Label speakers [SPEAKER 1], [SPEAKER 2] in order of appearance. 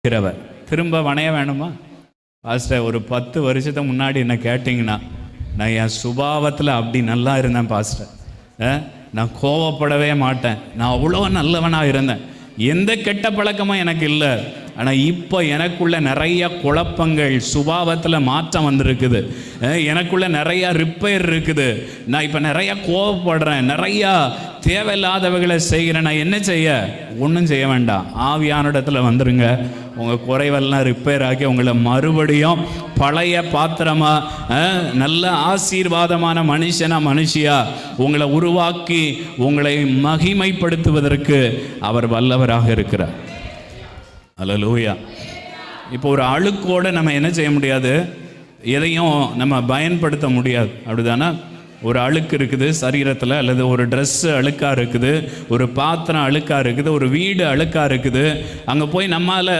[SPEAKER 1] இருக்கிறவர் திரும்ப வணைய வேணுமா? பாஸ்டர், ஒரு 10 வருஷத்துக்கு முன்னாடி என்ன கேட்டிங்கன்னா, நான் என் சுபாவத்தில் அப்படி நல்லா இருந்தேன் பாஸ்டர். நான் கோவப்படவே மாட்டேன், நான் அவ்வளோ நல்லவனாக இருந்தேன், எந்த கெட்ட பழக்கமும் எனக்கு இல்லை. ஆனால் இப்போ எனக்குள்ள நிறைய குழப்பங்கள், சுபாவத்தில் மாற்றம் வந்திருக்குது, எனக்குள்ள நிறையா ரிப்பேர் இருக்குது, நான் இப்போ நிறையா கோவப்படுறேன், நிறையா தேவையில்லாதவைகளை செய்கிறேன். நான் என்ன செய்ய? ஒன்றும் செய்ய வேண்டாம், ஆவியான இடத்துல வந்துருங்க. உங்கள் குறைவெல்லாம் ரிப்பேர் ஆக்கி உங்களை மறுபடியும் பழைய பாத்திரமாக, நல்ல ஆசீர்வாதமான மனுஷியா உங்களை உருவாக்கி உங்களை மகிமைப்படுத்துவதற்கு அவர் வல்லவராக இருக்கிறார். அல்லேலூயா. இப்போ ஒரு அழுக்கோடு நம்ம என்ன செய்ய முடியாது? எதையும் நம்ம பயன்படுத்த முடியாது, அப்படிதானே? ஒரு அழுக்கு இருக்குது சரீரத்தில், அல்லது ஒரு ட்ரெஸ்ஸு அழுக்காக இருக்குது, ஒரு பாத்திரம் அழுக்காக இருக்குது, ஒரு வீடு அழுக்காக இருக்குது, அங்கே போய் நம்மால்